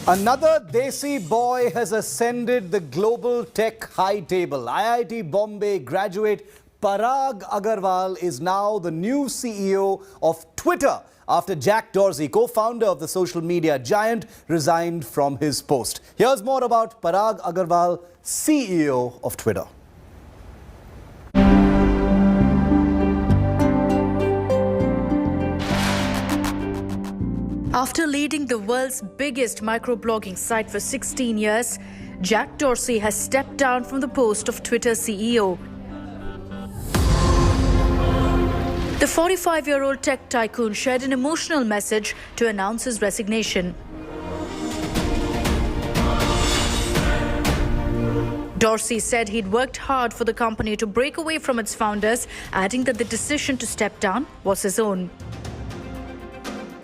Another Desi boy has ascended the global tech high table. IIT Bombay graduate Parag Agarwal is now the new CEO of Twitter after Jack Dorsey, co-founder of the social media giant, resigned from his post. Here's more about Parag Agarwal, CEO of Twitter. After leading the world's biggest microblogging site for 16 years, Jack Dorsey has stepped down from the post of Twitter CEO. The 45-year-old tech tycoon shared an emotional message to announce his resignation. Dorsey said he'd worked hard for the company to break away from its founders, adding that the decision to step down was his own.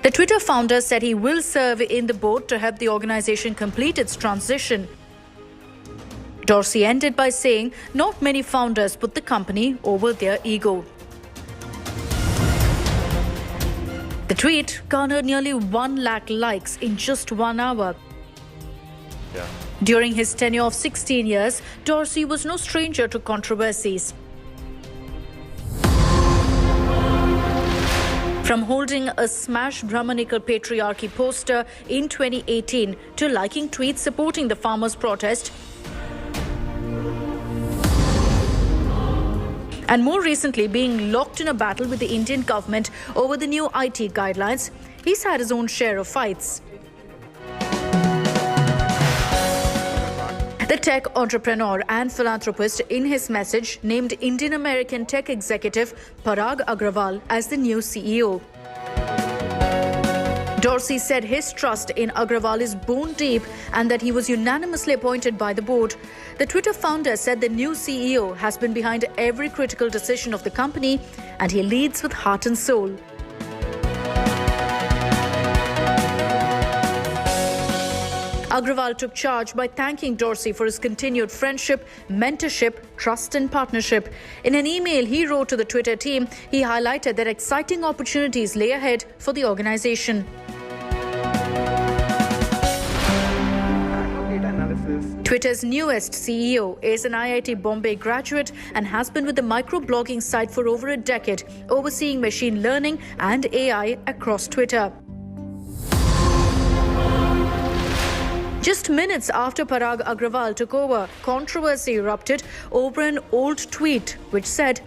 The Twitter founder said he will serve in the board to help the organization complete its transition. Dorsey ended by saying not many founders put the company over their ego. The tweet garnered nearly 1 lakh likes in just 1 hour. During his tenure of 16 years, Dorsey was no stranger to controversies. From holding a Smash Brahmanical Patriarchy poster in 2018 to liking tweets supporting the farmers' protest, and more recently being locked in a battle with the Indian government over the new IT guidelines, he's had his own share of fights. The tech entrepreneur and philanthropist in his message named Indian-American tech executive Parag Agrawal as the new CEO. Dorsey said his trust in Agrawal is bone deep and that he was unanimously appointed by the board. The Twitter founder said the new CEO has been behind every critical decision of the company and he leads with heart and soul. Agrawal took charge by thanking Dorsey for his continued friendship, mentorship, trust and partnership. In an email he wrote to the Twitter team, he highlighted that exciting opportunities lay ahead for the organization. Twitter's newest CEO is an IIT Bombay graduate and has been with the microblogging site for over a decade, overseeing machine learning and AI across Twitter. Just minutes after Parag Agrawal took over, controversy erupted over an old tweet which said,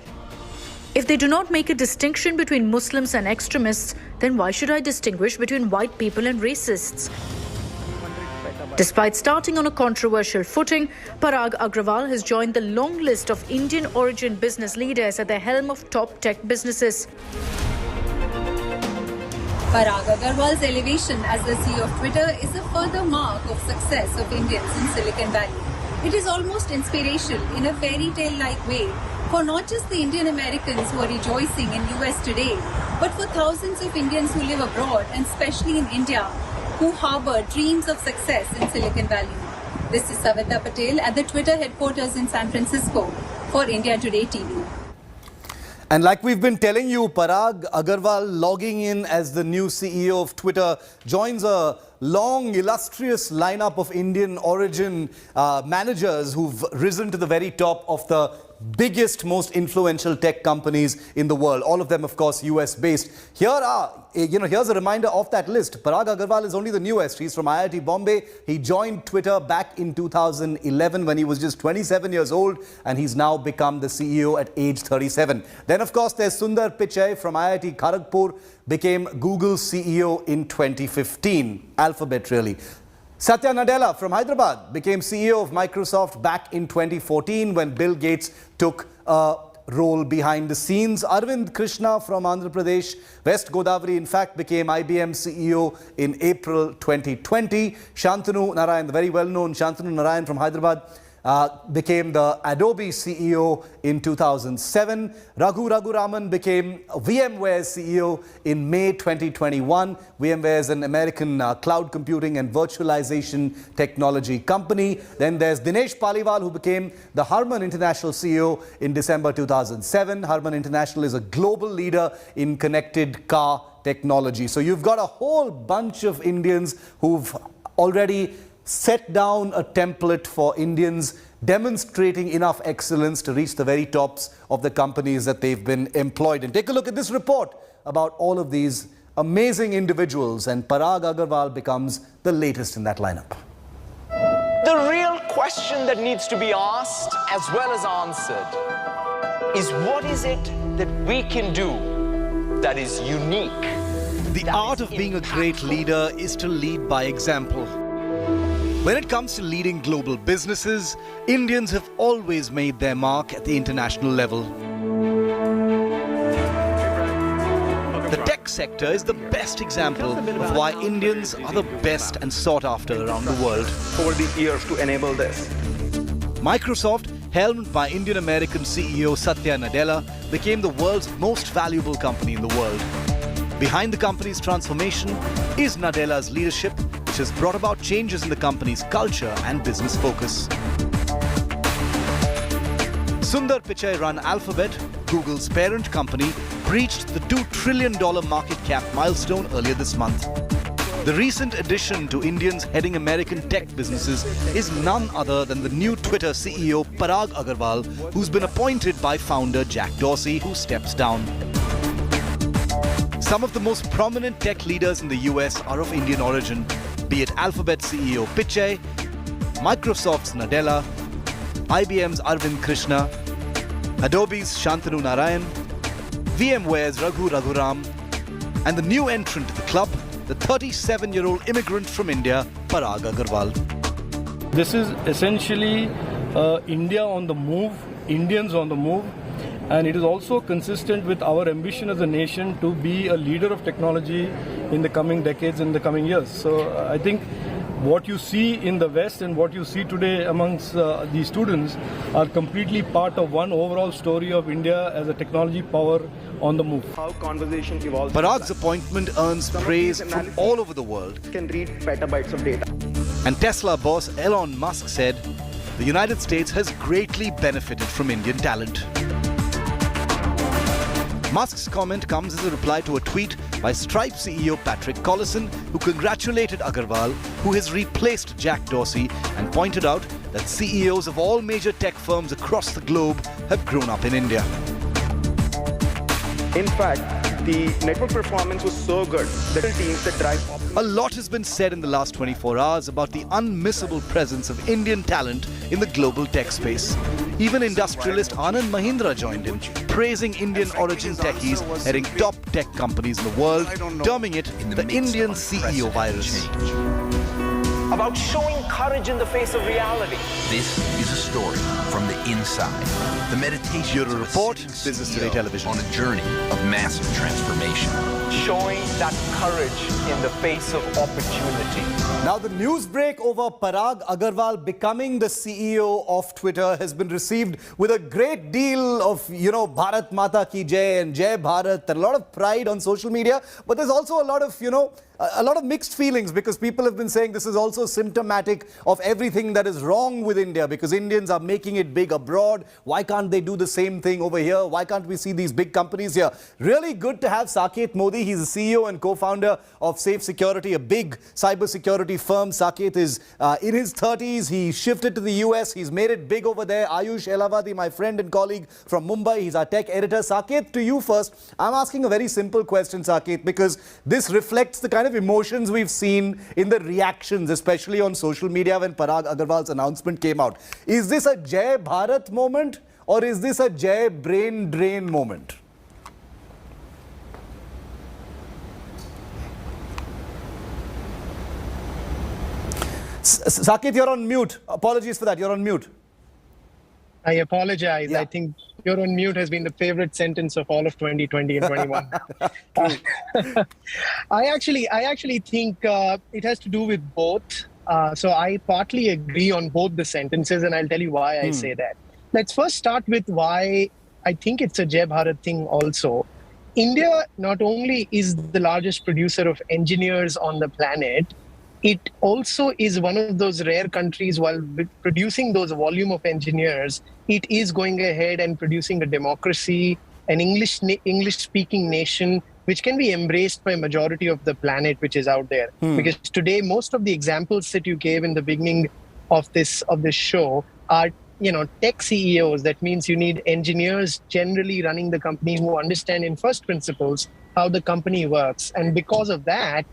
"If they do not make a distinction between Muslims and extremists, then why should I distinguish between white people and racists?" Despite starting on a controversial footing, Parag Agrawal has joined the long list of Indian origin business leaders at the helm of top tech businesses. Parag Agarwal's elevation as the CEO of Twitter is a further mark of success of Indians in Silicon Valley. It is almost inspirational in a fairy tale-like way for not just the Indian Americans who are rejoicing in US today, but for thousands of Indians who live abroad and especially in India, who harbor dreams of success in Silicon Valley. This is Savita Patel at the Twitter headquarters in San Francisco for India Today TV. And like we've been telling you, Parag Agarwal logging in as the new CEO of Twitter joins a long, illustrious lineup of Indian origin managers who've risen to the very top of the biggest, most influential tech companies in the world. All of them, of course, US-based. Here's a reminder of that list. Parag Agarwal is only the newest. He's from IIT Bombay. He joined Twitter back in 2011 when he was just 27 years old, and he's now become the CEO at age 37. Then, of course, there's Sundar Pichai from IIT Kharagpur, became Google's CEO in 2015. Alphabet, really. Satya Nadella from Hyderabad became CEO of Microsoft back in 2014 when Bill Gates took a role behind the scenes. Arvind Krishna from Andhra Pradesh, West Godavari, in fact, became IBM CEO in April 2020. Shantanu Narayan, the very well-known Shantanu Narayan from Hyderabad, became the Adobe CEO in 2007. Raghu Raman became VMware's CEO in May 2021. VMware is an American cloud computing and virtualization technology company. Then there's Dinesh Paliwal, who became the Harman International CEO in December 2007. Harman International is a global leader in connected car technology. So you've got a whole bunch of Indians who've already set down a template for Indians demonstrating enough excellence to reach the very tops of the companies that they've been employed in. Take a look at this report about all of these amazing individuals, and Parag Agarwal becomes the latest in that lineup. The real question that needs to be asked as well as answered is, what is it that we can do that is unique? The art of being a great leader is to lead by example. When it comes to leading global businesses, Indians have always made their mark at the international level. The tech sector is the best example of why Indians are the best and sought after around the world. Over the years to enable this. Microsoft, helmed by Indian-American CEO Satya Nadella, became the world's most valuable company in the world. Behind the company's transformation is Nadella's leadership, which has brought about changes in the company's culture and business focus. Sundar Pichai-run Alphabet, Google's parent company, breached the $2 trillion market cap milestone earlier this month. The recent addition to Indians heading American tech businesses is none other than the new Twitter CEO Parag Agarwal, who's been appointed by founder Jack Dorsey, who steps down. Some of the most prominent tech leaders in the US are of Indian origin, be it Alphabet CEO Pichai, Microsoft's Nadella, IBM's Arvind Krishna, Adobe's Shantanu Narayan, VMware's Raghu Raghuram, and the new entrant to the club, the 37-year-old immigrant from India, Parag Agarwal. This is essentially India on the move, Indians on the move, and it is also consistent with our ambition as a nation to be a leader of technology in the coming decades, in the coming years. So I think what you see in the West and what you see today amongst these students are completely part of one overall story of India as a technology power on the move. How conversation evolves. Parag's appointment earns praise from all over the world. Can read petabytes of data. And Tesla boss Elon Musk said, the United States has greatly benefited from Indian talent. Musk's comment comes as a reply to a tweet by Stripe CEO Patrick Collison, who congratulated Agarwal, who has replaced Jack Dorsey, and pointed out that CEOs of all major tech firms across the globe have grown up in India. In fact, the network performance was so good that the teams that drive A lot has been said in the last 24 hours about the unmissable presence of Indian talent in the global tech space. Even industrialist Anand Mahindra joined in, praising Indian origin techies heading top tech companies in the world, terming it the Indian CEO virus. About showing courage in the face of reality. This is a story from the inside. The meditation Bureau Report, Business Today Television. On a journey of massive transformation. Showing that courage in the face of opportunity. Now, the news break over Parag Agarwal becoming the CEO of Twitter has been received with a great deal of, Bharat Mata Ki Jai and Jai Bharat, and a lot of pride on social media. But there's also a lot of, a lot of mixed feelings, because people have been saying this is also symptomatic of everything that is wrong with India, because Indians are making it big abroad. Why can't they do the same thing over here? Why can't we see these big companies here? Really good to have Saket Modi. He's the CEO and co-founder of Safe Security, a big cybersecurity firm. Saket is in his 30s. He shifted to the US. He's made it big over there. Ayush Elavadi, my friend and colleague from Mumbai, he's our tech editor. Saket, to you first. I'm asking a very simple question, Saket, because this reflects the kind of emotions we've seen in the reactions, especially on social media when Parag Agarwal's announcement came out. Is this a Jai Bharat moment, or is this a Jai brain drain moment? Saket, you're on mute. Apologies for that. You're on mute. I apologize. Yeah. I think "you're on mute" has been the favorite sentence of all of 2020 and 21. I actually think it has to do with both. So I partly agree on both the sentences, and I'll tell you why I say that. Let's first start with why I think it's a Jai Bharat thing also. India not only is the largest producer of engineers on the planet, it also is one of those rare countries, while producing those volume of engineers, it is going ahead and producing a democracy, an English-speaking nation which can be embraced by majority of the planet which is out there. Because today, most of the examples that you gave in the beginning of this show are, tech CEOs. That means you need engineers generally running the company who understand in first principles how the company works. And because of that,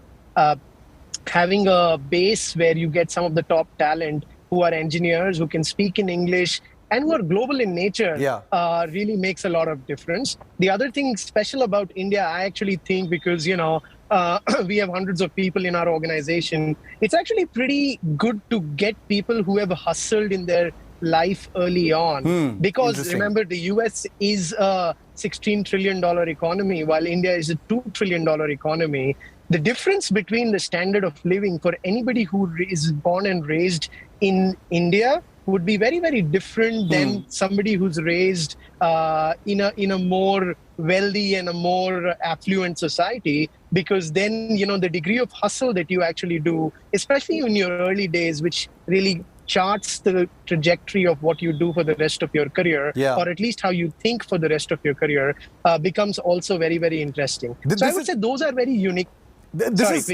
having a base where you get some of the top talent who are engineers, who can speak in English, and who are global in nature, really makes a lot of difference. The other thing special about India, I actually think, because, we have hundreds of people in our organization, it's actually pretty good to get people who have hustled in their life early on. Because remember, the US is a $16 trillion economy, while India is a $2 trillion economy. The difference between the standard of living for anybody who is born and raised in India would be very, very different than somebody who's raised in a more wealthy and a more affluent society, because then, the degree of hustle that you actually do, especially in your early days, which really charts the trajectory of what you do for the rest of your career, or at least how you think for the rest of your career, becomes also very, very interesting. So I would say those are very unique. This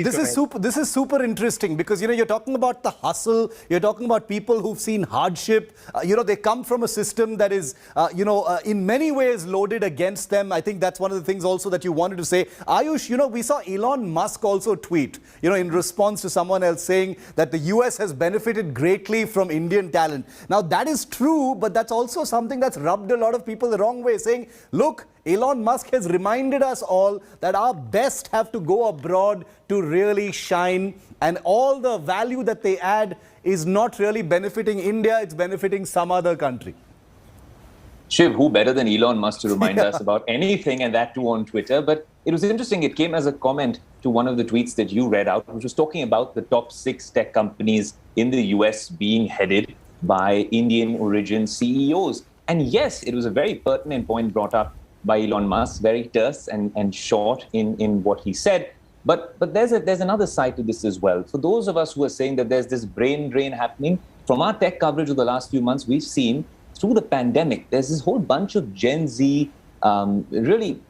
is super interesting, because you're talking about the hustle, you're talking about people who've seen hardship, they come from a system that is in many ways loaded against them. I think that's one of the things also that you wanted to say. Ayush, we saw Elon Musk also tweet in response to someone else saying that the US has benefited greatly from Indian talent. Now that is true, but that's also something that's rubbed a lot of people the wrong way, saying, look, Elon Musk has reminded us all that our best have to go abroad to really shine, and all the value that they add is not really benefiting India, it's benefiting some other country. Shiv, who better than Elon Musk to remind us about anything, and that too on Twitter? But it was interesting. It came as a comment to one of the tweets that you read out, which was talking about the top 6 tech companies in the US being headed by Indian origin CEOs. And yes, it was a very pertinent point brought up by Elon Musk, very terse and short in what he said. But there's another side to this as well. For those of us who are saying that there's this brain drain happening, from our tech coverage of the last few months, we've seen through the pandemic, there's this whole bunch of Gen Z, really,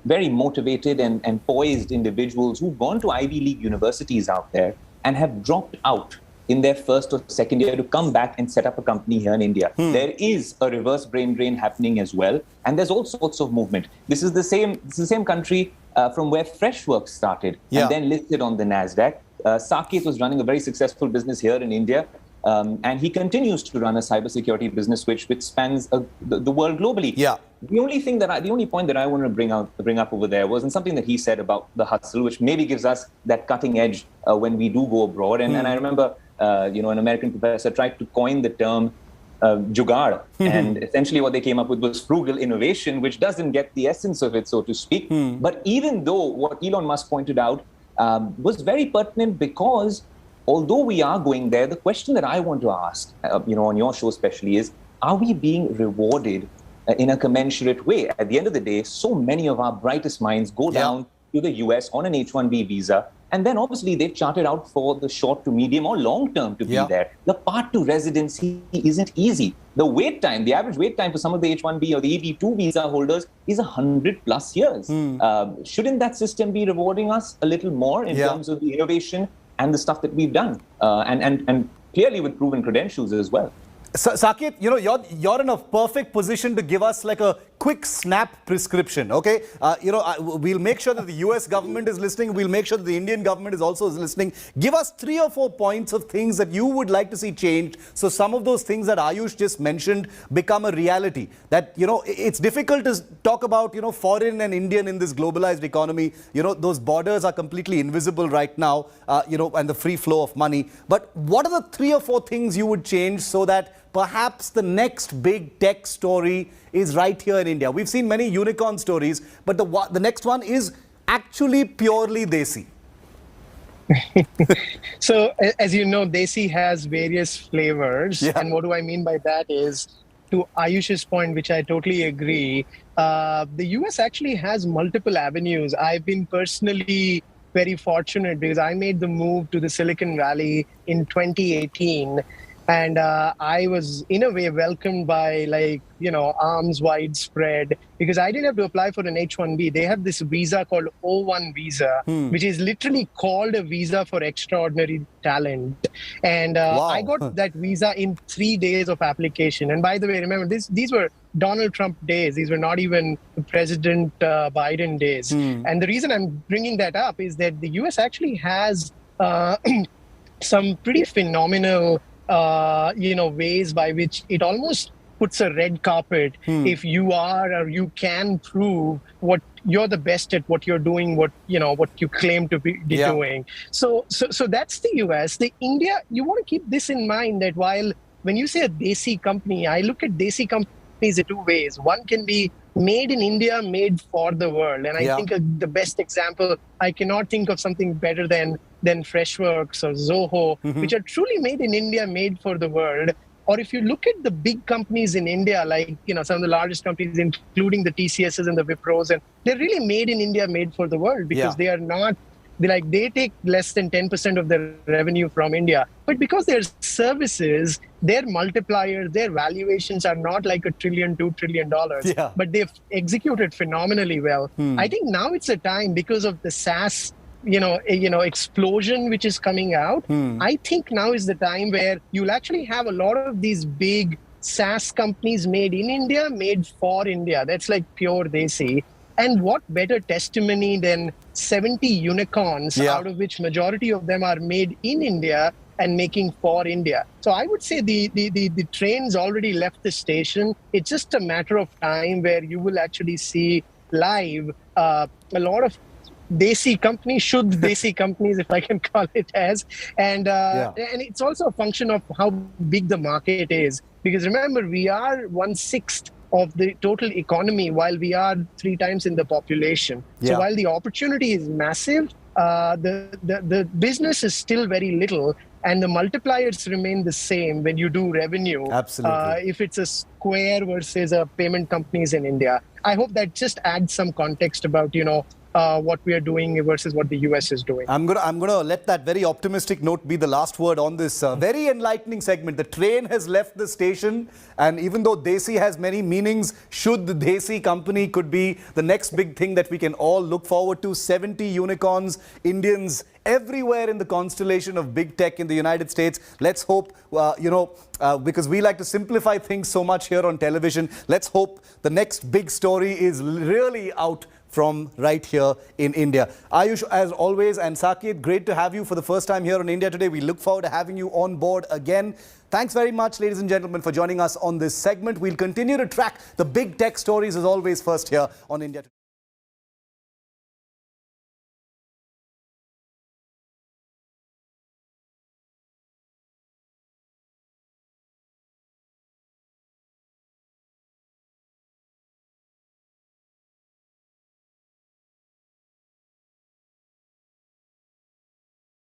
very motivated and poised individuals who've gone to Ivy League universities out there and have dropped out in their first or second year to come back and set up a company here in India. There is a reverse brain drain happening as well, and there's all sorts of movement. This is the same country from where Freshworks started and then listed on the NASDAQ. Saket was running a very successful business here in India, and he continues to run a cybersecurity business which spans the world globally. The only point that I want to bring up over there was something that he said about the hustle, which maybe gives us that cutting edge when we do go abroad. And I remember, an American professor tried to coin the term jugaad, and essentially what they came up with was frugal innovation, which doesn't get the essence of it, so to speak. But even though what Elon Musk pointed out was very pertinent, because although we are going there, the question that I want to ask, on your show especially, is, are we being rewarded in a commensurate way? At the end of the day, so many of our brightest minds go down to the US on an H-1B visa, and then obviously they've charted out for the short to medium or long term to be there. The path to residency isn't easy. The wait time, the average wait time for some of the H-1B or the EB-2 visa holders is 100+ years. Shouldn't that system be rewarding us a little more in terms of the innovation and the stuff that we've done, and clearly with proven credentials as well? Saket, you're in a perfect position to give us like a quick snap prescription, okay? We'll make sure that the US government is listening. We'll make sure that the Indian government is also listening. Give us 3 or 4 points of things that you would like to see changed, so some of those things that Ayush just mentioned become a reality. That, it's difficult to talk about, foreign and Indian in this globalized economy. Those borders are completely invisible right now, and the free flow of money. But what are the 3 or 4 things you would change so that perhaps the next big tech story is right here in India? We've seen many unicorn stories, but the next one is actually purely Desi. So, as you know, Desi has various flavors. And what do I mean by that is, to Ayush's point, which I totally agree, the US actually has multiple avenues. I've been personally very fortunate because I made the move to the Silicon Valley in 2018. And I was, in a way, welcomed by, like, arms widespread, because I didn't have to apply for an H-1B. They have this visa called O1 visa, which is literally called a visa for extraordinary talent. And Wow. I got that visa in 3 days of application. And by the way, remember, these were Donald Trump days. These were not even President Biden days. And the reason I'm bringing that up is that the US actually has some pretty phenomenal ways by which it almost puts a red carpet if you are or you can prove what you're the best at what you're doing, what you claim to be doing. So that's the US. The India, you want to keep this in mind, that while when you say a Desi company, I look at Desi companies in two ways. One can be made in India, made for the world. And I think the best example, I cannot think of something better than Freshworks or Zoho, which are truly made in India, made for the world. Or if you look at the big companies in India, like some of the largest companies, including the TCSs and the Wipros, and they're really made in India, made for the world, because they are not. They take less than 10% of their revenue from India. But because their services, their multipliers, their valuations are not like $1 trillion, $2 trillion, but they've executed phenomenally well. I think now it's a time, because of the SaaS explosion which is coming out. I think now is the time where you'll actually have a lot of these big SaaS companies made in India, made for India. That's like pure Desi. And what better testimony than 70 unicorns, out of which majority of them are made in India and making for India. So I would say the train's already left the station. It's just a matter of time where you will actually see live a lot of Desi companies, Desi companies, if I can call it as. And it's also a function of how big the market is. Because remember, we are 1/6 of the total economy, while we are 3 times in the population. So while the opportunity is massive, the business is still very little, and the multipliers remain the same when you do revenue. Absolutely. If it's a Square versus a payment companies in India. I hope that just adds some context about, what we are doing versus what the US is doing. I'm gonna let that very optimistic note be the last word on this very enlightening segment. The train has left the station, and even though Desi has many meanings, should the Desi company could be the next big thing that we can all look forward to. 70 unicorns, Indians everywhere in the constellation of big tech in the United States. Let's hope, because we like to simplify things so much here on television, let's hope the next big story is really out from right here in India. Ayush, as always, and Saket, great to have you for the first time here on India Today. We look forward to having you on board again. Thanks very much, ladies and gentlemen, for joining us on this segment. We'll continue to track the big tech stories as always first here on India Today.